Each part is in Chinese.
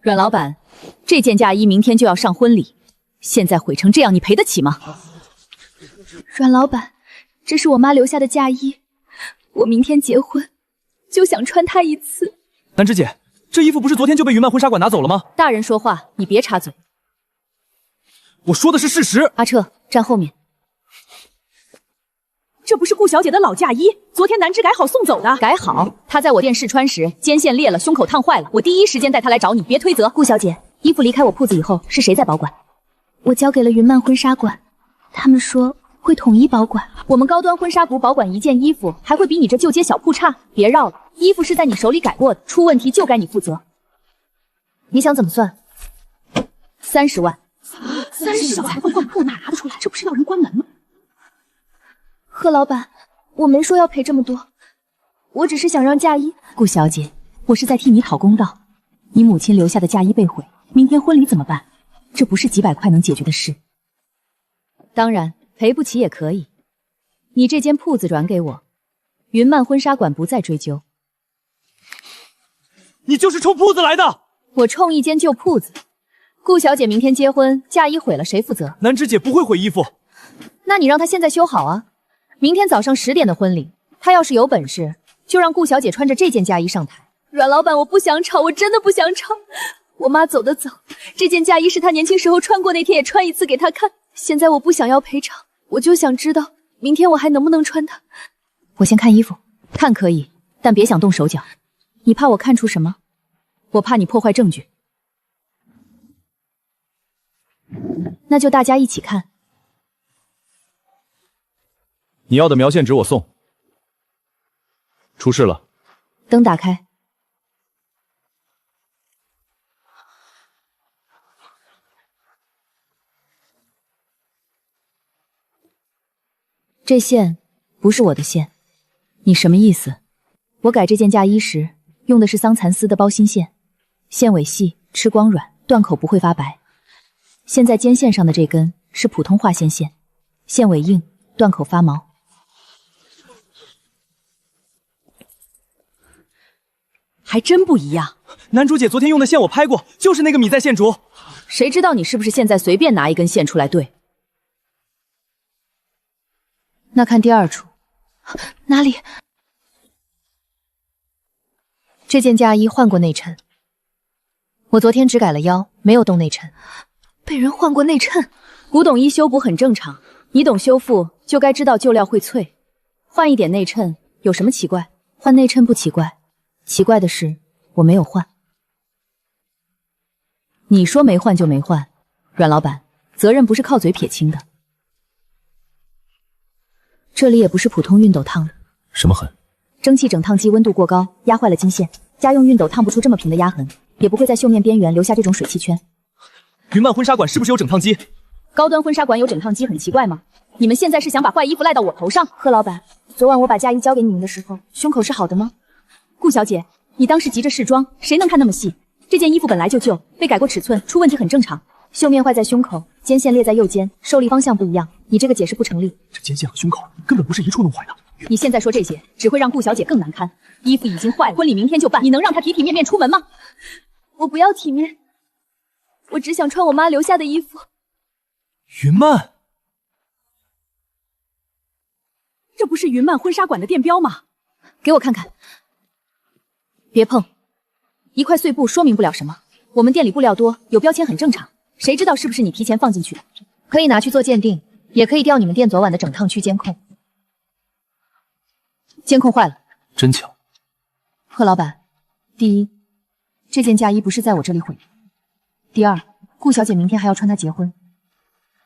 阮老板，这件嫁衣明天就要上婚礼，现在毁成这样，你赔得起吗？阮老板，这是我妈留下的嫁衣，我明天结婚就想穿它一次。南芝姐，这衣服不是昨天就被云漫婚纱馆拿走了吗？大人说话，你别插嘴。我说的是事实。阿彻，站后面。这不是顾小姐的老嫁衣，昨天南芝改好送走的。改好？她在我店试穿时，肩线裂了，胸口烫坏了，我第一时间带她来找你，别推责。顾小姐，衣服离开我铺子以后，是谁在保管？我交给了云漫婚纱馆，他们说会统一保管。我们高端婚纱不保管一件衣服，还会比你这旧街小铺差？别绕了，衣服是在你手里改过的，出问题就该你负责。你想怎么算？30万。30万，换铺哪拿得出来？这不是要人关门吗？贺老板，我没说要赔这么多，我只是想让嫁衣。顾小姐，我是在替你讨公道。你母亲留下的嫁衣被毁，明天婚礼怎么办？这不是几百块能解决的事。当然，赔不起也可以。你这间铺子转给我，云漫婚纱馆不再追究。你就是冲铺子来的！我冲一间旧铺子。顾小姐明天结婚，嫁衣毁了谁负责？南芝姐不会毁衣服。那你让她现在修好啊。明天早上10点的婚礼，她要是有本事，就让顾小姐穿着这件嫁衣上台。阮老板，我不想吵，我真的不想吵。我妈走的早，这件嫁衣是她年轻时候穿过，那天也穿一次给她看。现在我不想要赔偿，我就想知道明天我还能不能穿它。我先看衣服，看可以，但别想动手脚。你怕我看出什么？我怕你破坏证据。那就大家一起看。你要的描线纸我送。出事了。灯打开。这线不是我的线，你什么意思？我改这件嫁衣时用的是桑蚕丝的包心线，线尾细，吃光软，断口不会发白。现在肩线上的这根是普通化纤线，线尾硬，断口发毛。还真不一样。男主姐昨天用的线我拍过，就是那个米在线竹。谁知道你是不是现在随便拿一根线出来对？那看第二处。哪里？这件嫁衣换过内衬，我昨天只改了腰，没有动内衬。被人换过内衬？古董衣修补很正常，你懂修复就该知道旧料会脆，换一点内衬有什么奇怪？换内衬不奇怪，奇怪的是我没有换。你说没换就没换，阮老板，责任不是靠嘴撇清的。这里也不是普通熨斗烫的。什么痕？蒸汽整烫机温度过高，压坏了金线。家用熨斗烫不出这么平的压痕，也不会在绣面边缘留下这种水汽圈。云漫婚纱馆是不是有整烫机？高端婚纱馆有整烫机很奇怪吗？你们现在是想把坏衣服赖到我头上？贺老板，昨晚我把嫁衣交给你们的时候，胸口是好的吗？顾小姐，你当时急着试妆，谁能看那么细？这件衣服本来就旧，被改过尺寸，出问题很正常。绣面坏在胸口，肩线裂在右肩，受力方向不一样，你这个解释不成立。这肩线和胸口根本不是一处弄坏的。你现在说这些，只会让顾小姐更难堪。衣服已经坏了，婚礼明天就办，你能让她体体面面出门吗？我不要体面，我只想穿我妈留下的衣服。云漫，这不是云漫婚纱馆的店标吗？给我看看。别碰，一块碎布说明不了什么。我们店里布料多，有标签很正常。谁知道是不是你提前放进去的？可以拿去做鉴定，也可以调你们店昨晚的整烫区监控。监控坏了。真巧。贺老板，第一，这件嫁衣不是在我这里毁的。第二，顾小姐明天还要穿它结婚。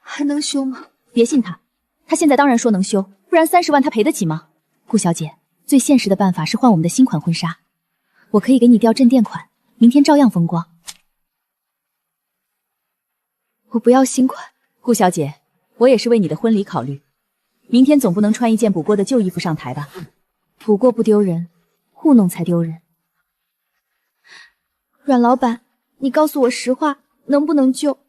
还能修吗？别信她，她现在当然说能修，不然30万她赔得起吗？顾小姐，最现实的办法是换我们的新款婚纱，我可以给你调镇店款，明天照样风光。我不要新款。顾小姐，我也是为你的婚礼考虑，明天总不能穿一件补过的旧衣服上台吧？补过不丢人，糊弄才丢人。阮老板，你告诉我实话，能不能救？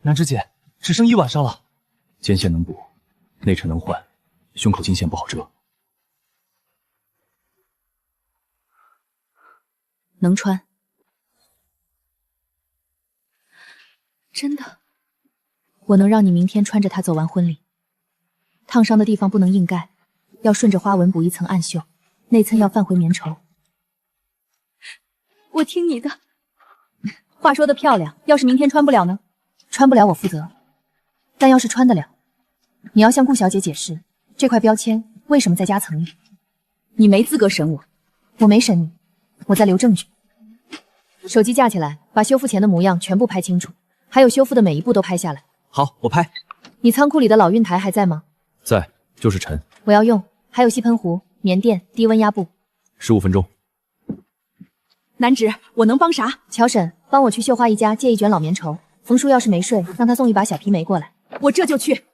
南芝姐，只剩1晚上了。肩线能补，内衬能换，胸口金线不好遮。能穿。真的，我能让你明天穿着它走完婚礼。烫伤的地方不能硬盖，要顺着花纹补一层暗绣，内衬要泛回棉绸。我听你的。话说的漂亮，要是明天穿不了呢？穿不了我负责，但要是穿得了，你要向顾小姐解释这块标签为什么在夹层里。你没资格审我，我没审你，我在留证据。手机架起来，把修复前的模样全部拍清楚，还有修复的每一步都拍下来。好，我拍。你仓库里的老熨台还在吗？在，就是沉。我要用，还有吸喷壶、棉垫、低温压布。15分钟。南芷，我能帮啥？乔婶，帮我去绣花一家借一卷老棉绸。冯叔要是没睡，让他送一把小皮梅过来。我这就去。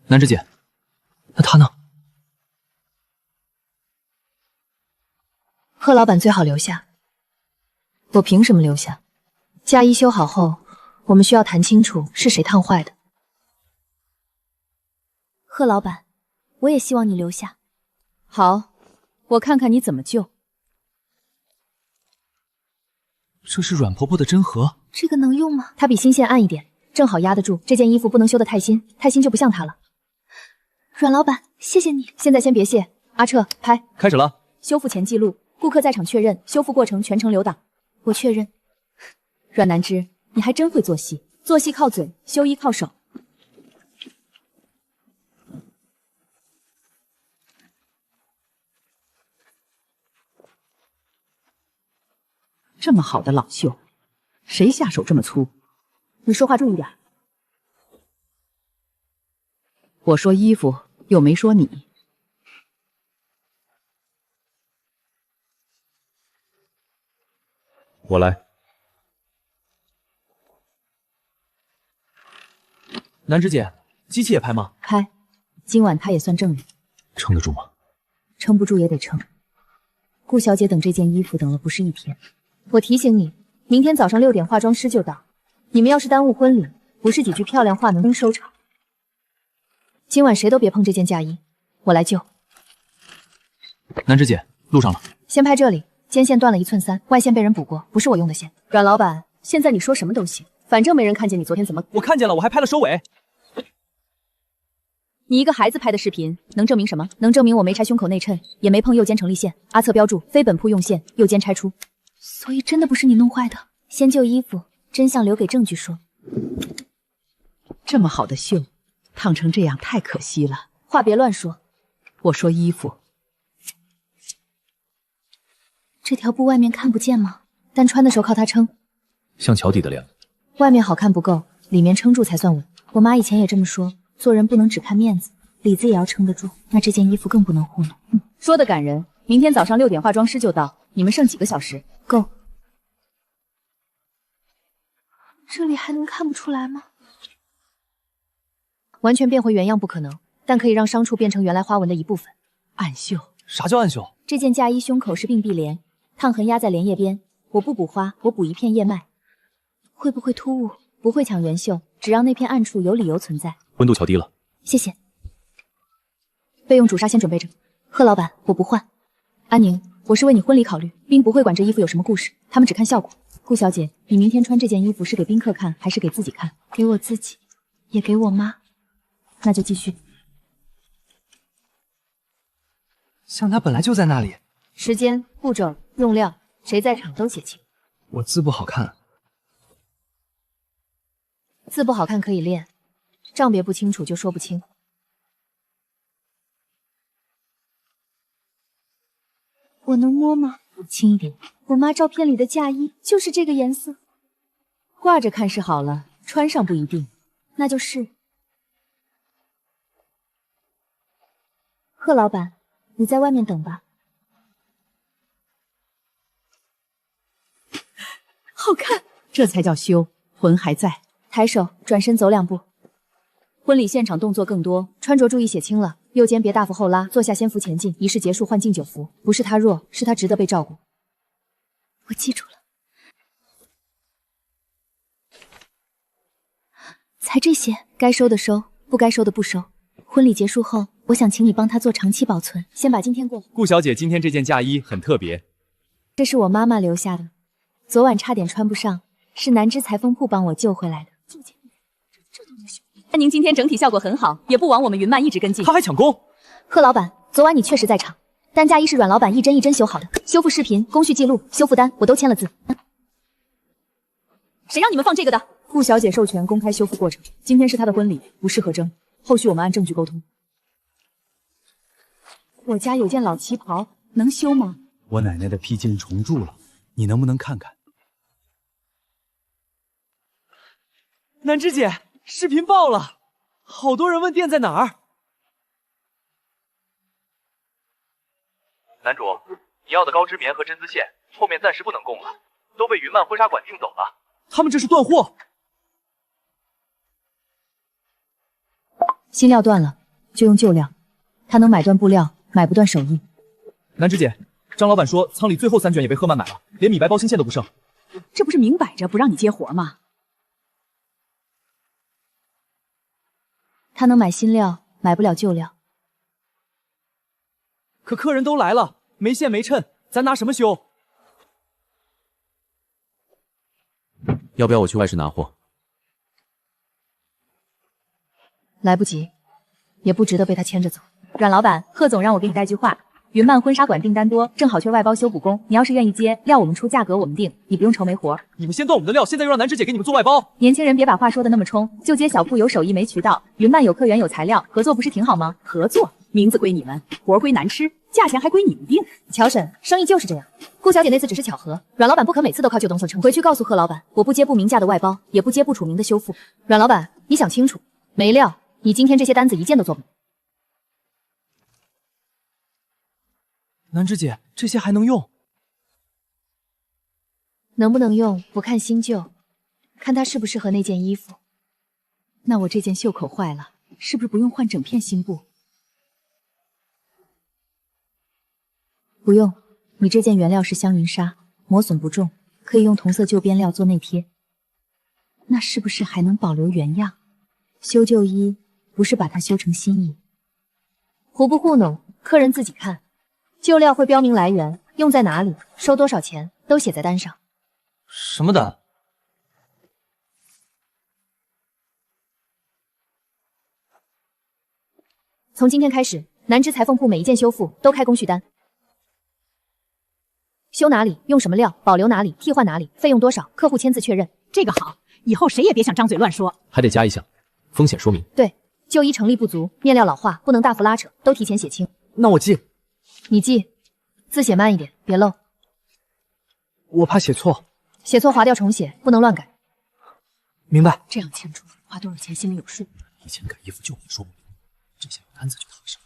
南芷姐，那他呢？贺老板最好留下。我凭什么留下？嫁衣修好后，我们需要谈清楚是谁烫坏的。贺老板，我也希望你留下。好，我看看你怎么救。这是阮婆婆的针盒，这个能用吗？它比新线暗一点，正好压得住。这件衣服不能修得太新，太新就不像它了。阮老板，谢谢你。现在先别谢，阿彻，拍。开始了。修复前记录，顾客在场确认，修复过程全程留档。我确认。阮南芝，你还真会做戏，做戏靠嘴，修衣靠手。这么好的老绣，谁下手这么粗？你说话注意点。我说衣服，又没说你。我来。南芷姐，机器也拍吗？拍。今晚他也算证人。撑得住吗？撑不住也得撑。顾小姐等这件衣服等了不是一天。我提醒你，明天早上6点化妆师就到。你们要是耽误婚礼，不是几句漂亮话能收场。今晚谁都别碰这件嫁衣，我来救。南芷姐，路上了。先拍这里，肩线断了1寸3，外线被人补过，不是我用的线。阮老板，现在你说什么都行，反正没人看见你昨天怎么……我看见了，我还拍了收尾。你一个孩子拍的视频，能证明什么？能证明我没拆胸口内衬，也没碰右肩成立线。阿策标注非本铺用线，右肩拆出。所以真的不是你弄坏的。先救衣服，真相留给证据说。这么好的绣，烫成这样太可惜了。话别乱说。我说衣服，这条布外面看不见吗？但穿的时候靠它撑。像桥底的梁。外面好看不够，里面撑住才算稳。我妈以前也这么说，做人不能只看面子，里子也要撑得住。那这件衣服更不能糊弄。说的感人。明天早上6点化妆师就到，你们剩几个小时？够。这里还能看不出来吗？完全变回原样不可能，但可以让伤处变成原来花纹的一部分。暗绣。啥叫暗绣？这件嫁衣胸口是并蒂莲，烫痕压在莲叶边。我不补花，我补一片叶脉。会不会突兀？不会抢原绣，只让那片暗处有理由存在。温度调低了。谢谢。备用主纱先准备着。贺老板，我不换。安宁，我是为你婚礼考虑，宾不会管这衣服有什么故事，他们只看效果。顾小姐，你明天穿这件衣服是给宾客看，还是给自己看？给我自己，也给我妈。那就继续。像他本来就在那里。时间、步骤、用料，谁在场都写清。我字不好看。字不好看可以练，账别不清楚就说不清。我能摸吗？轻一点。我妈照片里的嫁衣就是这个颜色。挂着看是好了，穿上不一定。那就是。贺老板，你在外面等吧。好看，这才叫修，魂还在。抬手，转身走2步。婚礼现场动作更多，穿着注意写清了。右肩别大幅后拉，坐下先扶前进。仪式结束换敬酒服，不是他弱，是他值得被照顾。我记住了。才这些，该收的收，不该收的不收。婚礼结束后，我想请你帮他做长期保存，先把今天过。顾小姐今天这件嫁衣很特别，这是我妈妈留下的，昨晚差点穿不上，是南芝裁缝铺帮我救回来的。看您今天整体效果很好，也不枉我们云漫一直跟进。他还抢功。贺老板，昨晚你确实在场，单价衣是阮老板一针一针修好的，修复视频、工序记录、修复单我都签了字。谁让你们放这个的？顾小姐授权公开修复过程，今天是她的婚礼，不适合争，后续我们按证据沟通。我家有件老旗袍，能修吗？我奶奶的披肩重铸了，你能不能看看？南芝姐，视频爆了，好多人问店在哪儿。男主，你要的高织棉和针织线后面暂时不能供了，都被云漫婚纱馆订走了。他们这是断货。新料断了，就用旧料。他能买断布料，买不断手艺。南芝姐，张老板说仓里最后3卷也被赫曼买了，连米白包心线都不剩。这不是明摆着不让你接活吗？他能买新料，买不了旧料。可客人都来了，没线没衬，咱拿什么修？要不要我去外市拿货？来不及，也不值得被他牵着走。阮老板，贺总让我给你带句话。云漫婚纱馆订单多，正好缺外包修补工，你要是愿意接，料我们出，价格我们定，你不用愁没活。你们先断我们的料，现在又让南芝姐给你们做外包。年轻人别把话说的那么冲，就接小铺有手艺没渠道，云漫有客源有材料，合作不是挺好吗？合作，名字归你们，活归南吃，价钱还归你们定。乔婶，生意就是这样。顾小姐那次只是巧合，阮老板不可每次都靠旧东西撑。回去告诉贺老板，我不接不明价的外包，也不接不署名的修复。阮老板，你想清楚，没料，你今天这些单子一件都做不了。南芝姐，这些还能用？能不能用不看新旧，看它适不适合那件衣服。那我这件袖口坏了，是不是不用换整片新布？不用，你这件原料是香云纱，磨损不重，可以用同色旧边料做内贴。那是不是还能保留原样？修旧衣不是把它修成新衣。糊不糊弄，客人自己看。旧料会标明来源，用在哪里，收多少钱，都写在单上。什么单？从今天开始，南芝裁缝铺每一件修复都开工序单。修哪里，用什么料，保留哪里，替换哪里，费用多少，客户签字确认。这个好，以后谁也别想张嘴乱说。还得加一项风险说明。对，旧衣成立不足，面料老化，不能大幅拉扯，都提前写清。那我记。你记，字写慢一点，别漏。我怕写错。写错划掉重写，不能乱改。明白。这样清楚，花多少钱心里有数。以前改衣服旧也说不明，这下有单子就踏实了。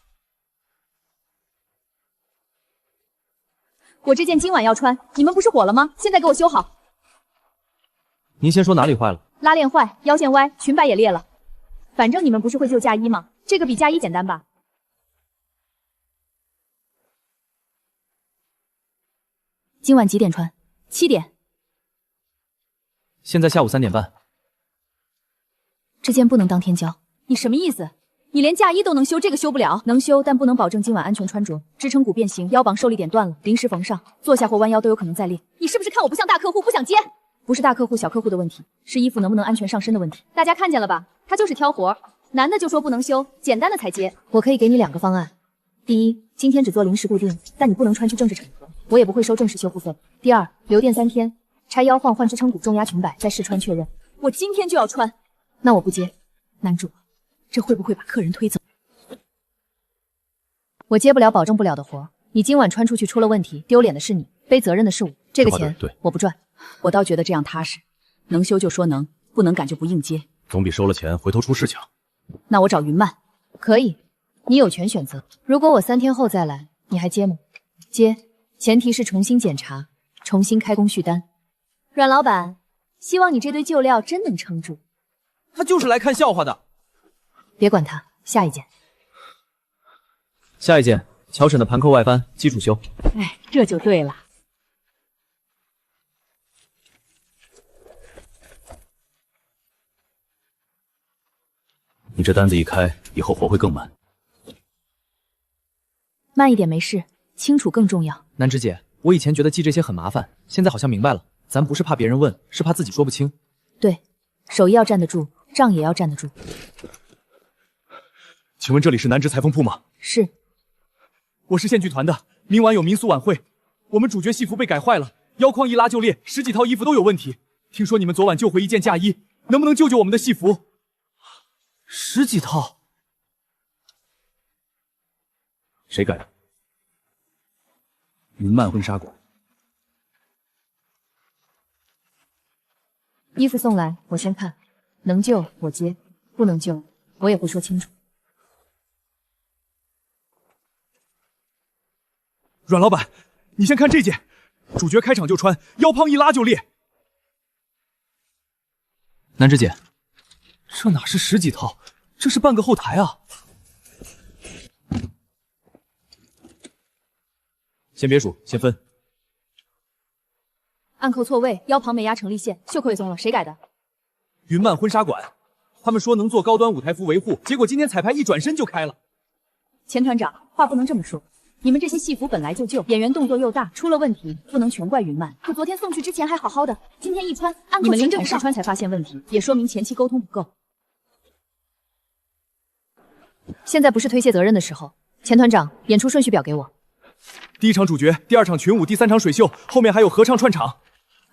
我这件今晚要穿，你们不是火了吗？现在给我修好。您先说哪里坏了？拉链坏，腰线歪，裙摆也裂了。反正你们不是会旧嫁衣吗？这个比嫁衣简单吧？今晚几点穿？7点。现在下午3点半。这件不能当天交。你什么意思？你连嫁衣都能修，这个修不了？能修，但不能保证今晚安全穿着。支撑骨变形，腰绑受力点断了，临时缝上，坐下或弯腰都有可能再裂。你是不是看我不像大客户，不想接？不是大客户小客户的问题，是衣服能不能安全上身的问题。大家看见了吧？他就是挑活，男的就说不能修，简单的才接。我可以给你2个方案。第一，今天只做临时固定，但你不能穿去正式场合，我也不会收正式修复费。第二，留店3天，拆腰晃换支撑骨重压裙摆，再试穿确认。我今天就要穿。那我不接。男主，这会不会把客人推走？我接不了保证不了的活，你今晚穿出去出了问题，丢脸的是你，背责任的是我。这个钱对我不赚。我倒觉得这样踏实，能修就说能，不能赶就不硬接，总比收了钱回头出事强。那我找云漫。可以，你有权选择。如果我3天后再来，你还接吗？接，前提是重新检查，重新开工序单。阮老板，希望你这堆旧料真能撑住。他就是来看笑话的。别管他，下一件。下一件，乔婶的盘扣外翻基础修。哎，这就对了。你这单子一开，以后活会更慢。慢一点没事，清楚更重要。南芝姐，我以前觉得记这些很麻烦，现在好像明白了，咱不是怕别人问，是怕自己说不清。对，手艺要站得住，账也要站得住。请问这里是南直裁缝铺吗？是。我是县剧团的，明晚有民俗晚会，我们主角戏服被改坏了，腰框一拉就裂，10几套衣服都有问题。听说你们昨晚救回一件嫁衣，能不能救救我们的戏服？10几套？谁改的？云漫婚纱馆。衣服送来，我先看，能救我接，不能救我也会说清楚。阮老板，你先看这件，主角开场就穿，腰胖一拉就裂。南芝姐，这哪是10几套，这是半个后台啊！先别数，先分。暗扣错位，腰旁没压成立线，袖口也松了，谁改的？云漫婚纱馆，他们说能做高端舞台服维护，结果今天彩排一转身就开了。钱团长，话不能这么说。你们这些戏服本来就旧，演员动作又大，出了问题，不能全怪云漫。可昨天送去之前还好好的，今天一穿，暗扣你们临场试穿才发现问题，也说明前期沟通不够。现在不是推卸责任的时候。钱团长，演出顺序表给我。第1场主角，第2场群舞，第3场水秀，后面还有合唱串场。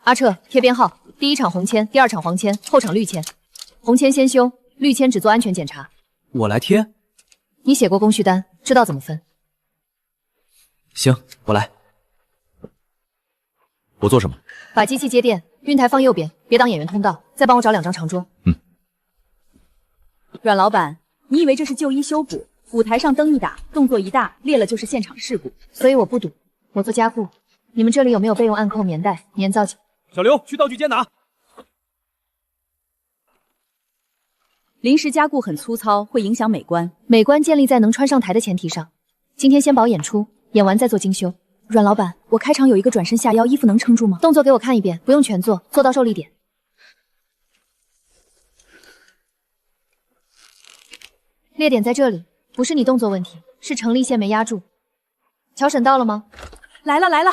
阿彻，贴编号，第1场红签，第2场黄签，后场绿签。红签先修，绿签只做安全检查。我来贴。你写过工序单，知道怎么分。行，我来。我做什么？把机器接电，运台放右边，别挡演员通道。再帮我找2张长桌。阮老板，你以为这是旧衣修补？舞台上灯一打，动作一大，裂了就是现场事故，所以我不赌，我做加固。你们这里有没有备用暗扣棉带、粘造剂？小刘，去道具间拿。临时加固很粗糙，会影响美观。美观建立在能穿上台的前提上。今天先保演出，演完再做精修。阮老板，我开场有一个转身下腰，衣服能撑住吗？动作给我看一遍，不用全做，做到受力点。裂点在这里，不是你动作问题，是成立线没压住。乔审到了吗？来了来了，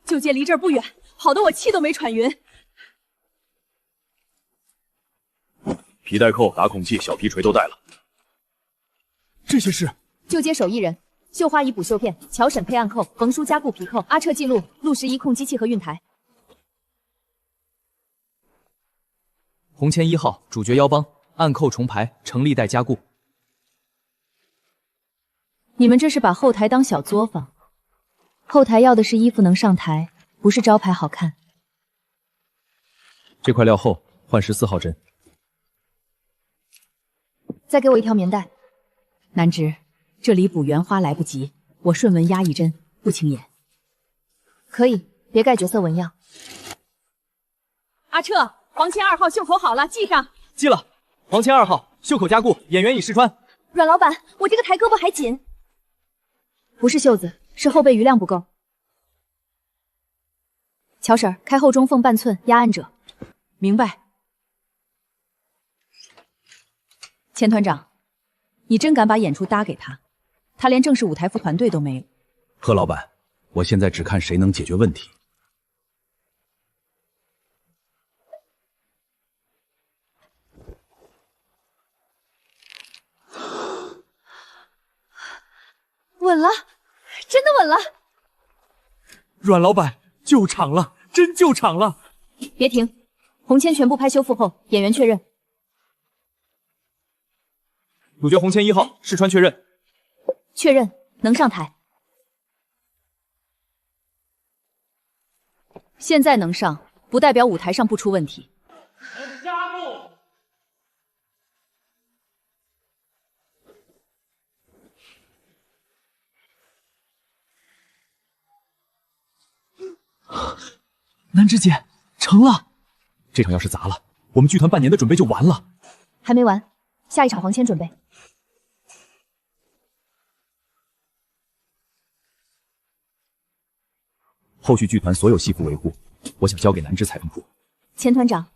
就接离这儿不远，跑得我气都没喘匀。皮带扣、打孔器、小皮锤都带了。这些是就接手艺人，绣花衣补绣片，乔审配暗扣，冯叔加固皮扣，阿彻记录，陆11控机器和运台。红签1号，主角腰帮，暗扣重排，成立带加固。你们这是把后台当小作坊？后台要的是衣服能上台，不是招牌好看。这块料厚，换14号针。再给我1条棉带。南直，这里补圆花来不及，我顺纹压一针，不请演。可以，别盖角色纹样。阿彻，黄签2号袖口好了，系上。系了。黄签2号，袖口加固，演员已试穿。阮老板，我这个抬胳膊还紧。不是袖子，是后背余量不够。乔婶儿，开后中缝半寸，压按着。明白。钱团长，你真敢把演出搭给他？他连正式舞台服团队都没有。贺老板，我现在只看谁能解决问题。稳了，真的稳了。阮老板，救场了，真救场了！别停，红签全部拍修复后，演员确认。主角红签1号，试穿确认。确认，能上台。现在能上，不代表舞台上不出问题。南芝姐，成了！这场要是砸了，我们剧团半年的准备就完了。还没完，下1场黄签准备。后续剧团所有戏服维护，我想交给南芝裁缝铺。钱团长，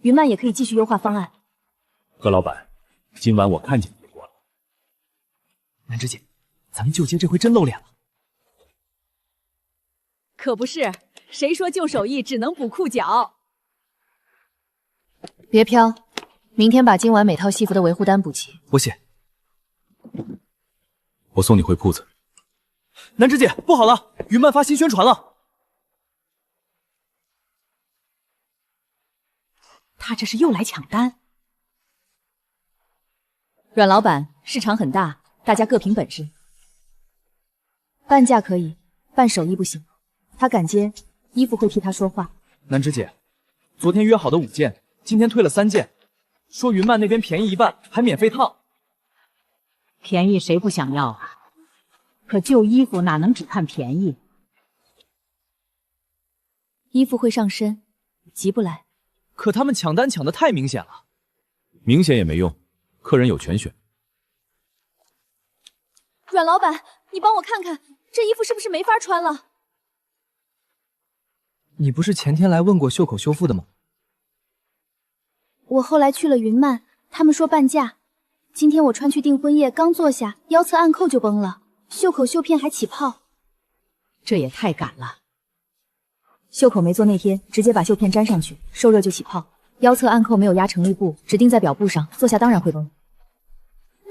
云漫也可以继续优化方案。贺老板，今晚我看见结果了。南芝姐，咱们就接这回真露脸了。可不是，谁说旧手艺只能补裤脚？别飘，明天把今晚每套戏服的维护单补齐。我写。我送你回铺子。南芝姐，不好了，云漫发新宣传了。他这是又来抢单。阮老板，市场很大，大家各凭本事。半价可以，半手艺不行。他敢接，衣服会替他说话。南芝姐，昨天约好的5件，今天退了3件，说云漫那边便宜1半，还免费烫。便宜谁不想要啊？可旧衣服哪能只看便宜？衣服会上身，急不来。可他们抢单抢得太明显了。明显也没用，客人有权选。阮老板，你帮我看看，这衣服是不是没法穿了？你不是前天来问过袖口修复的吗？我后来去了云漫，他们说半价。今天我穿去订婚夜，刚坐下，腰侧暗扣就崩了，袖口袖片还起泡。这也太赶了。袖口没做内贴，直接把袖片粘上去，受热就起泡。腰侧暗扣没有压成立布，只钉在表布上，坐下当然会崩。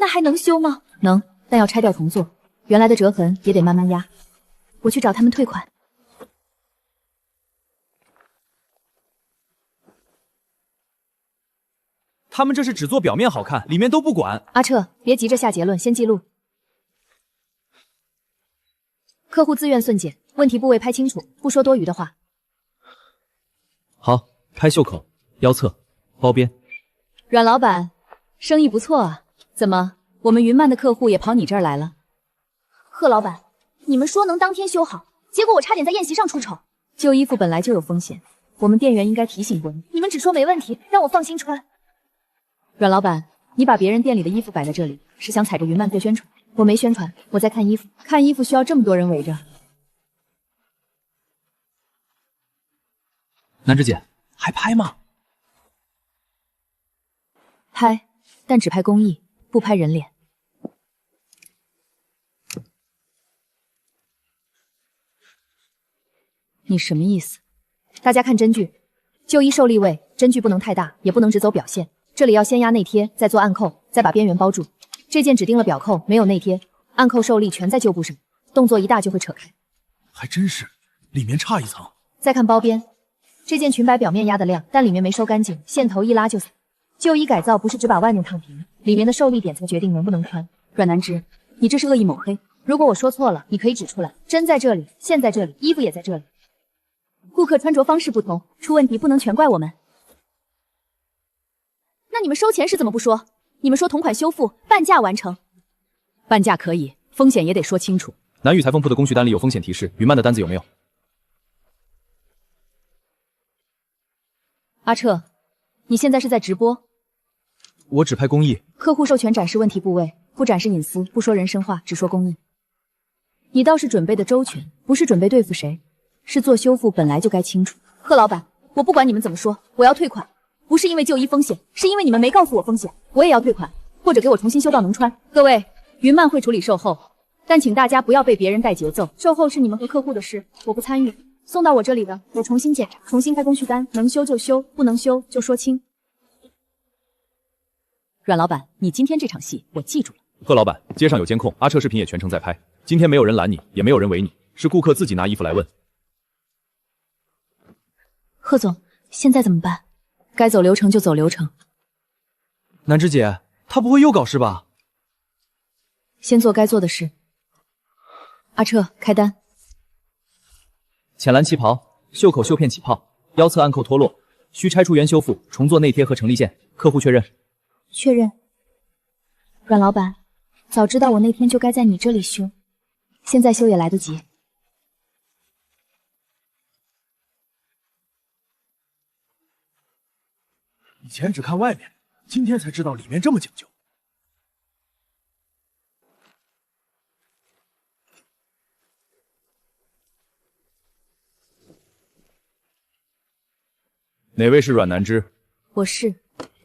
那还能修吗？能，但要拆掉重做，原来的折痕也得慢慢压。我去找他们退款。他们这是只做表面好看，里面都不管。阿彻，别急着下结论，先记录。客户自愿送检，问题部位拍清楚，不说多余的话。好，拍袖口、腰侧、包边。阮老板，生意不错啊，怎么我们云漫的客户也跑你这儿来了？贺老板，你们说能当天修好，结果我差点在宴席上出丑。旧衣服本来就有风险，我们店员应该提醒过你。你们只说没问题，让我放心穿。阮老板，你把别人店里的衣服摆在这里，是想踩着云漫做宣传？我没宣传，我在看衣服。看衣服需要这么多人围着。南芝姐，还拍吗？拍，但只拍工艺，不拍人脸。你什么意思？大家看针距，旧衣受力位，针距不能太大，也不能只走表线。这里要先压内贴，再做暗扣，再把边缘包住。这件只钉了表扣，没有内贴，暗扣受力全在旧布上，动作一大就会扯开。还真是，里面差一层。再看包边，这件裙摆表面压得亮，但里面没收干净，线头一拉就散。旧衣改造不是只把外面烫平，里面的受力点才决定能不能穿。阮南芝，你这是恶意抹黑。如果我说错了，你可以指出来。针在这里，线在这里，衣服也在这里。顾客穿着方式不同，出问题不能全怪我们。那你们收钱是怎么不说？你们说同款修复，半价完成。半价可以，风险也得说清楚。南宇裁缝铺的工序单里有风险提示，云漫的单子有没有？阿彻，你现在是在直播？我只拍工艺。客户授权展示问题部位，不展示隐私，不说人生话，只说工艺。你倒是准备的周全，不是准备对付谁，是做修复本来就该清楚。贺老板，我不管你们怎么说，我要退款。不是因为旧衣风险，是因为你们没告诉我风险，我也要退款，或者给我重新修到能穿。各位，云漫会处理售后，但请大家不要被别人带节奏。售后是你们和客户的事，我不参与。送到我这里的，我重新检查，重新开工序单，能修就修，不能修就说清。阮老板，你今天这场戏我记住了。贺老板，街上有监控，阿彻视频也全程在拍。今天没有人拦你，也没有人围你，是顾客自己拿衣服来问。贺总，现在怎么办？该走流程就走流程。南芝姐，他不会又搞事吧？先做该做的事。阿彻，开单。浅蓝旗袍，袖口袖片起泡，腰侧暗扣脱落，需拆除原修复，重做内贴和成立线。客户确认。确认。阮老板，早知道我那天就该在你这里修，现在修也来得及。以前只看外面，今天才知道里面这么讲究。哪位是阮南芝？我是。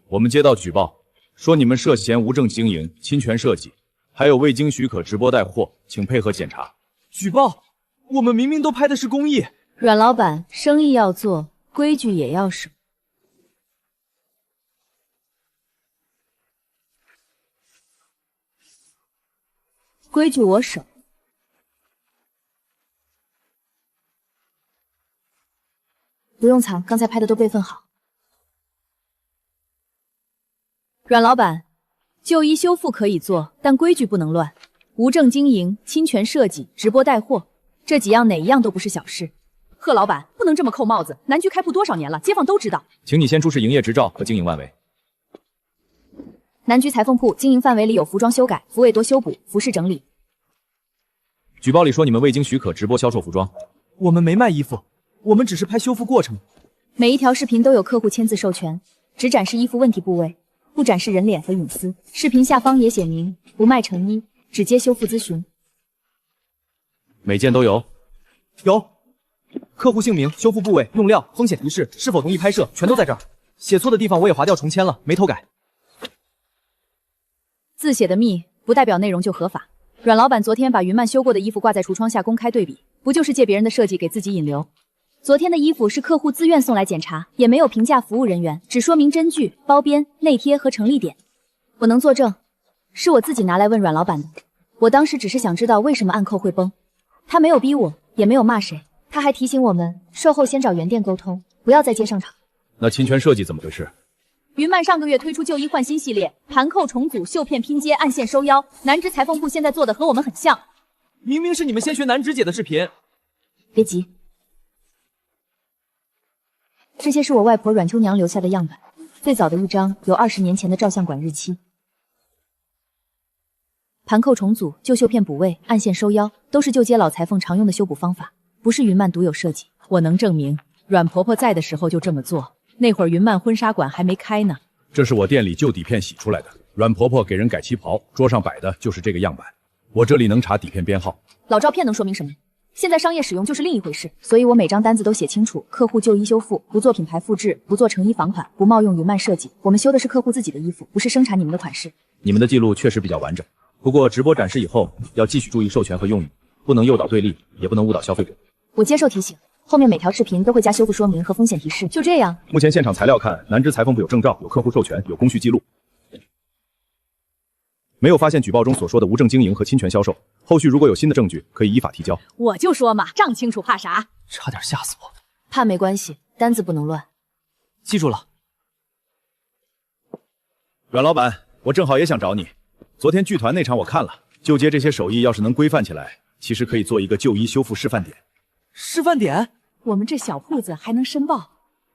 我们接到举报，说你们涉嫌无证经营、侵权设计，还有未经许可直播带货，请配合检查。举报？我们明明都拍的是公益。阮老板，生意要做，规矩也要守。规矩我守。不用藏，刚才拍的都备份好。阮老板，旧衣修复可以做，但规矩不能乱。无证经营、侵权设计、直播带货，这几样哪一样都不是小事。贺老板，不能这么扣帽子。南局开铺多少年了，街坊都知道。请你先出示营业执照和经营范围。南局裁缝铺经营范围里有服装修改、服委多修补、服饰整理。举报里说你们未经许可直播销售服装。我们没卖衣服，我们只是拍修复过程。每一条视频都有客户签字授权，只展示衣服问题部位，不展示人脸和隐私。视频下方也写明不卖成衣，只接修复咨询。每件都有？有。客户姓名、修复部位、用料、风险提示、是否同意拍摄，全都在这儿。写错的地方我也划掉重签了，没偷改。字写的密，不代表内容就合法。阮老板昨天把云漫修过的衣服挂在橱窗下公开对比，不就是借别人的设计给自己引流？昨天的衣服是客户自愿送来检查，也没有评价服务人员，只说明针具、包边、内贴和成立点。我能作证，是我自己拿来问阮老板的。我当时只是想知道为什么暗扣会崩，他没有逼我，也没有骂谁。他还提醒我们，售后先找原店沟通，不要在街上吵。那侵权设计怎么回事？云漫上个月推出旧衣换新系列，盘扣重组、绣片拼接、暗线收腰。南芝裁缝铺现在做的和我们很像。明明是你们先学南芝姐的视频。别急，这些是我外婆阮秋娘留下的样板，最早的一张有20年前的照相馆日期。盘扣重组、旧绣片补位、暗线收腰，都是旧街老裁缝常用的修补方法，不是云漫独有设计。我能证明，阮婆婆在的时候就这么做。那会儿云漫婚纱馆还没开呢。这是我店里旧底片洗出来的，阮婆婆给人改旗袍，桌上摆的就是这个样板。我这里能查底片编号。老照片能说明什么？现在商业使用就是另一回事，所以我每张单子都写清楚，客户旧衣修复，不做品牌复制，不做成衣仿款，不冒用云漫设计。我们修的是客户自己的衣服，不是生产你们的款式。你们的记录确实比较完整，不过直播展示以后要继续注意授权和用语，不能诱导对立，也不能误导消费者。我接受提醒，后面每条视频都会加修复说明和风险提示。就这样。目前现场材料看，南芝裁缝铺有证照、有客户授权、有工序记录，没有发现举报中所说的无证经营和侵权销售。后续如果有新的证据，可以依法提交。我就说嘛，账清楚怕啥？差点吓死我。怕没关系，单子不能乱。记住了。阮老板，我正好也想找你。昨天剧团那场我看了，旧街这些手艺要是能规范起来，其实可以做一个旧衣修复示范点。示范点？我们这小铺子还能申报？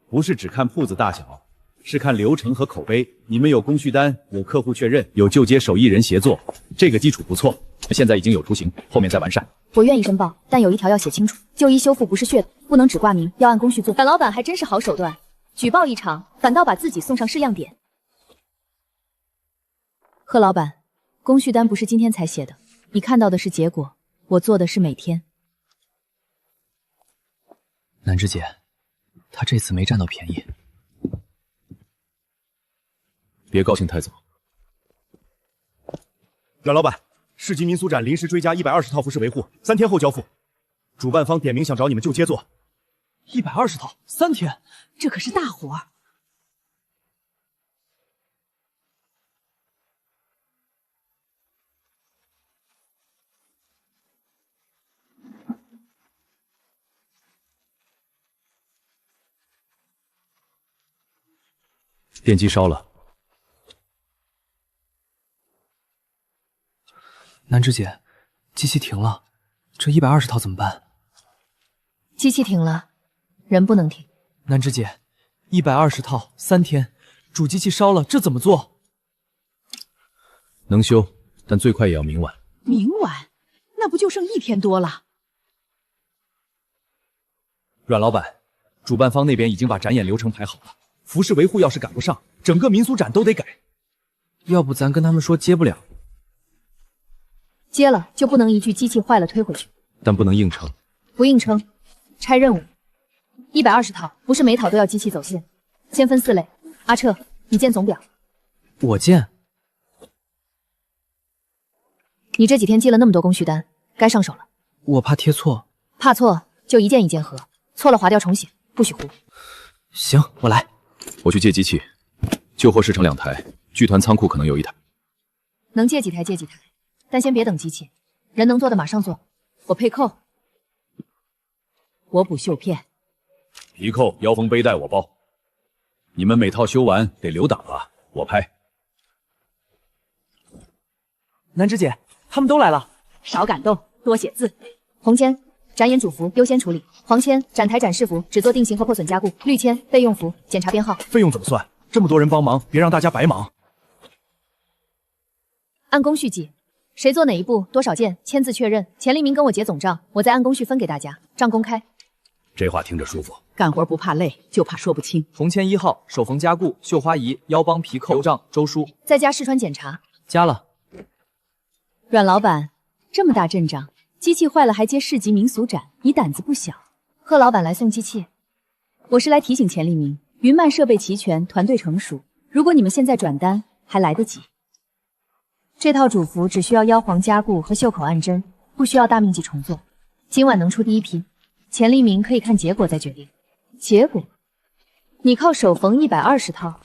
不是只看铺子大小，是看流程和口碑。你们有工序单，有客户确认，有旧街手艺人协作，这个基础不错。现在已经有雏形，后面再完善。我愿意申报，但有一条要写清楚：旧衣修复不是噱头，不能只挂名，要按工序做。阮老板还真是好手段，举报一场，反倒把自己送上式样点。贺老板，工序单不是今天才写的，你看到的是结果，我做的是每天。南芝姐，她这次没占到便宜。别高兴太早。阮老板，市级民俗展临时追加120套服饰维护，3天后交付。主办方点名想找你们旧街做，120套，3天，这可是大活儿。电机烧了。南芝姐，机器停了，这120套怎么办？机器停了，人不能停。南芝姐，120套，3天，主机器烧了，这怎么做？能修，但最快也要明晚。明晚？那不就剩1天多了？阮老板，主办方那边已经把展演流程排好了，服饰维护要是赶不上，整个民俗展都得改。要不咱跟他们说接不了。接了就不能一句机器坏了推回去，但不能硬撑。不硬撑，拆任务。120套，不是每套都要机器走线，先分4类。阿彻，你建总表。我建。你这几天接了那么多工序单，该上手了。我怕贴错。怕错就一件一件核，错了划掉重写，不许糊。行，我来。我去借机器，旧货市场2台，剧团仓库可能有1台。能借几台借几台，但先别等机器，人能做的马上做。我配扣，我补绣片，皮扣、腰封、背带我包。你们每套修完得留档啊，我拍。南芝姐，他们都来了。少感动，多写字。红签展演主服优先处理，黄签展台展示服只做定型和破损加固，绿签备用服检查编号。费用怎么算？这么多人帮忙，别让大家白忙。按工序计，谁做哪一步多少件，签字确认。钱立明跟我结总账，我再按工序分给大家，账公开。这话听着舒服。干活不怕累，就怕说不清。红签1号手缝加固、绣花仪、腰帮皮扣、邮账、周书，再加试穿检查。加了。阮老板，这么大阵仗，机器坏了还接市级民俗展，你胆子不小。贺老板来送机器，我是来提醒钱立明，云漫设备齐全，团队成熟，如果你们现在转单还来得及。这套主服只需要腰黄加固和袖口按针，不需要大面积重做。今晚能出第一批，钱立明可以看结果再决定。结果，你靠手缝120套。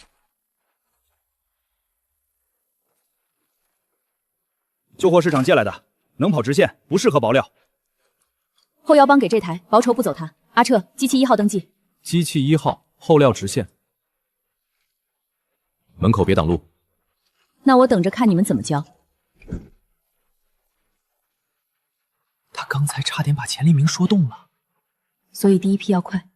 旧货市场借来的，能跑直线，不适合薄料。后腰帮给这台，薄绸不走它。阿彻，机器1号登记。机器1号，后料直线。门口别挡路。那我等着看你们怎么交。他刚才差点把钱立明说动了，所以第一批要快。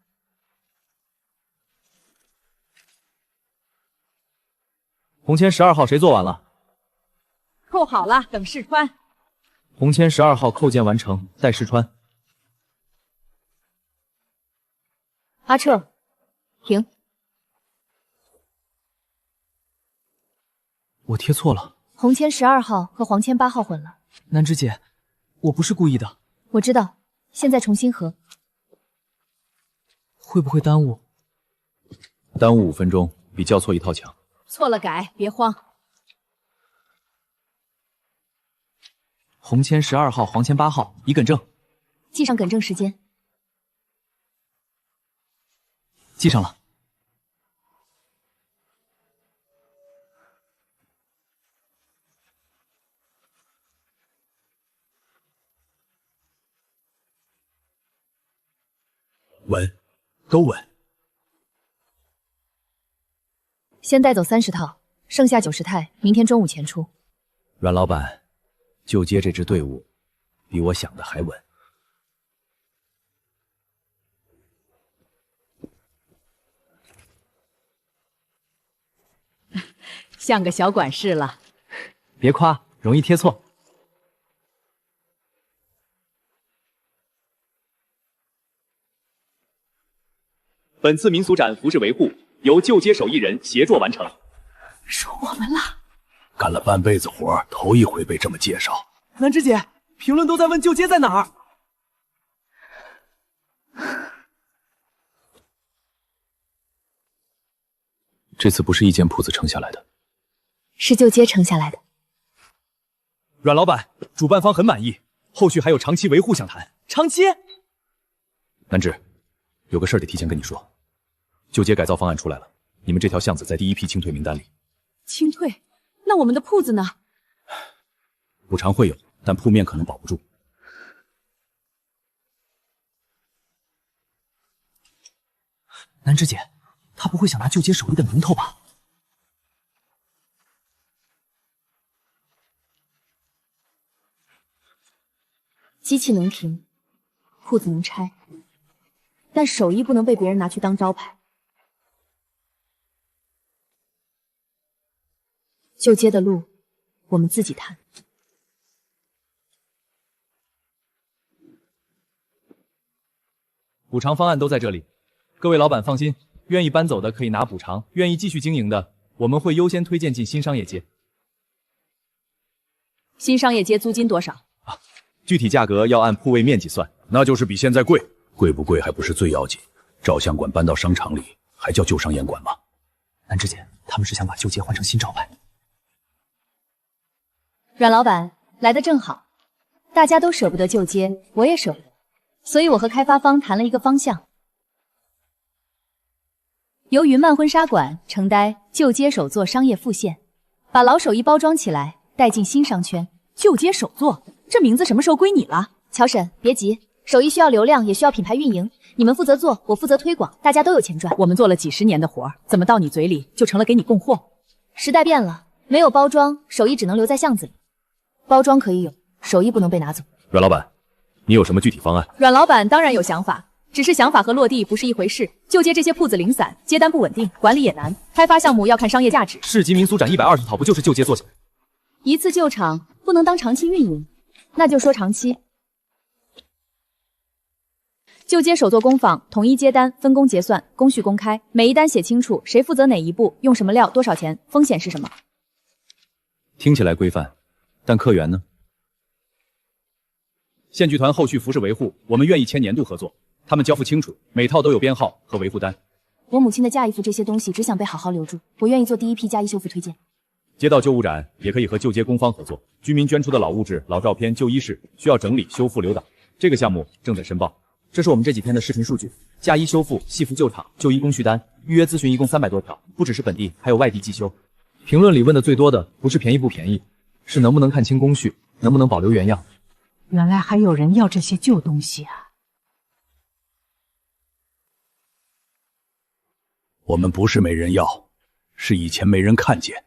红签12号谁做完了？扣好了，等试穿。红签12号扣件完成，待试穿。阿彻，停。我贴错了，红签12号和黄签8号混了。南芝姐，我不是故意的。我知道，现在重新合。会不会耽误？耽误5分钟，比叫错1套强。错了改，别慌。红签12号，黄签8号，已艮正。记上艮正时间。记上了。稳，都稳。先带走30套，剩下90台，明天中午前出。阮老板，就接这支队伍，比我想的还稳。像个小管事了。别夸，容易贴错。本次民俗展服饰维护由旧街手艺人协作完成。说我们了，干了半辈子活，头一回被这么介绍。南芝姐，评论都在问旧街在哪儿。这次不是一间铺子撑下来的，是旧街撑下来的。阮老板，主办方很满意，后续还有长期维护想谈。长期？南芝，有个事儿得提前跟你说，旧街改造方案出来了，你们这条巷子在第一批清退名单里。清退？那我们的铺子呢？补偿会有，但铺面可能保不住。南芝姐，她不会想拿旧街手艺的名头吧？机器能停，铺子能拆，但手艺不能被别人拿去当招牌。旧街的路，我们自己谈。补偿方案都在这里，各位老板放心，愿意搬走的可以拿补偿，愿意继续经营的，我们会优先推荐进新商业街。新商业街租金多少？具体价格要按铺位面积算，那就是比现在贵。贵不贵还不是最要紧，照相馆搬到商场里，还叫旧商演馆吗？南芝姐，他们是想把旧街换成新招牌。阮老板来的正好，大家都舍不得旧街，我也舍不得。所以我和开发方谈了一个方向，由云漫婚纱馆承担旧街手作商业副线，把老手艺包装起来，带进新商圈。旧街手作，这名字什么时候归你了？乔婶，别急，手艺需要流量，也需要品牌运营，你们负责做，我负责推广，大家都有钱赚。我们做了几十年的活，怎么到你嘴里就成了给你供货？时代变了，没有包装，手艺只能留在巷子里。包装可以有，手艺不能被拿走。阮老板，你有什么具体方案？阮老板当然有想法，只是想法和落地不是一回事。旧街这些铺子零散，接单不稳定，管理也难。开发项目要看商业价值。市级民俗展120套不就是旧街做起来？一次救场不能当长期运营，那就说长期。旧街手作工坊统一接单，分工结算，工序公开，每一单写清楚谁负责哪一步，用什么料，多少钱，风险是什么。听起来规范，但客源呢？县剧团后续服饰维护，我们愿意签年度合作，他们交付清楚，每套都有编号和维护单。我母亲的嫁衣服这些东西，只想被好好留住，我愿意做第一批嫁衣修复推荐。街道旧物展也可以和旧街工坊合作，居民捐出的老物质、老照片、旧衣饰需要整理、修复、留档。这个项目正在申报。这是我们这几天的视频数据，嫁衣修复、戏服旧场、旧衣工序单、预约咨询一共300多条，不只是本地，还有外地寄修。评论里问的最多的不是便宜不便宜，是能不能看清工序，能不能保留原样。原来还有人要这些旧东西啊！我们不是没人要，是以前没人看见。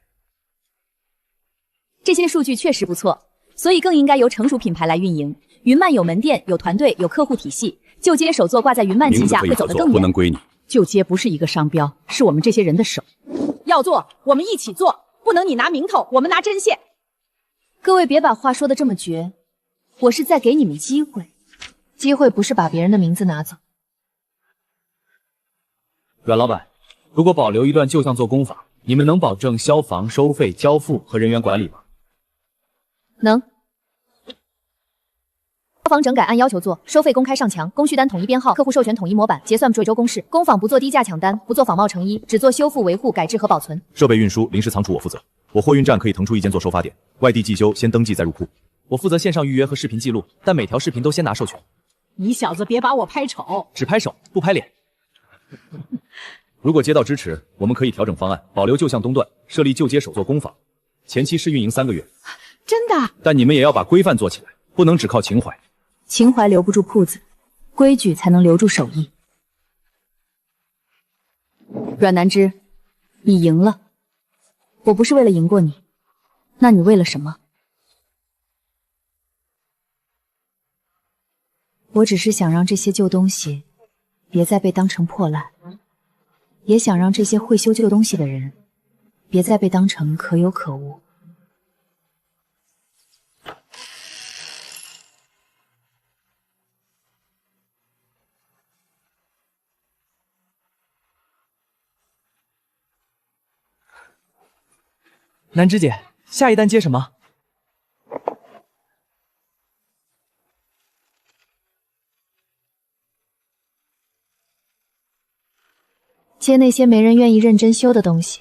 这些数据确实不错，所以更应该由成熟品牌来运营。云漫有门店、有团队、有客户体系，旧街手作挂在云漫旗下会走得更远。不能归你。旧街不是一个商标，是我们这些人的手。要做，我们一起做，不能你拿名头，我们拿针线。各位别把话说得这么绝，我是在给你们机会，机会不是把别人的名字拿走。阮老板，如果保留一段旧像做工坊，你们能保证消防、收费、交付和人员管理吗？能。消防整改按要求做，收费公开上墙，工序单统一编号，客户授权统一模板，结算每周公示。工坊不做低价抢单，不做仿冒成衣，只做修复、维护、改制和保存。设备运输、临时仓储我负责，我货运站可以腾出一间做收发点，外地寄修先登记再入库。我负责线上预约和视频记录，但每条视频都先拿授权。你小子别把我拍丑，只拍手不拍脸。如果街道支持，我们可以调整方案，保留旧巷东段，设立旧街手作工坊，前期试运营3个月。真的？但你们也要把规范做起来，不能只靠情怀。情怀留不住铺子，规矩才能留住手艺。阮南芝，你赢了。我不是为了赢过你，那你为了什么？我只是想让这些旧东西别再被当成破烂，也想让这些会修旧东西的人别再被当成可有可无。南芝姐，下一单接什么？接那些没人愿意认真修的东西。